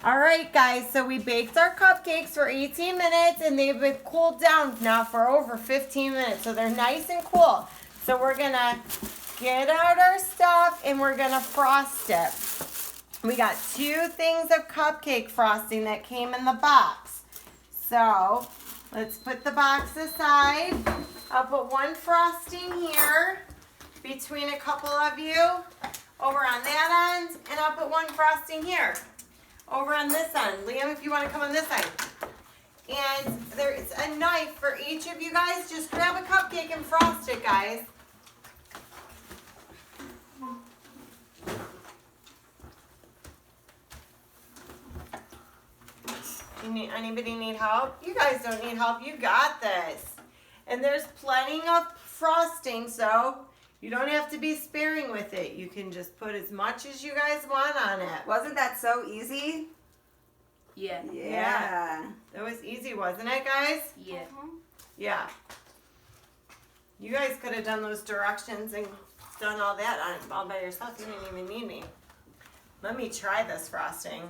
All right, guys, so we baked our cupcakes for 18 minutes and they've been cooled down now for over 15 minutes. So they're nice and cool. So we're gonna get out our stuff and we're gonna frost it. We got 2 things of cupcake frosting that came in the box. So let's put the box aside. I'll put 1 frosting here between a couple of you over on that end, and I'll put 1 frosting here over on this end. Liam, if you want to come on this side. And there's a knife for each of you guys. Just grab a cupcake and frost it, guys. Anybody need help? You guys don't need help. You got this. And there's plenty of frosting, so you don't have to be sparing with it. You can just put as much as you guys want on it. Wasn't that so easy? Yeah. Yeah. That was easy, wasn't it, guys? Yeah. Yeah. You guys could have done those directions and done all that all by yourself. You didn't even need me. Let me try this frosting.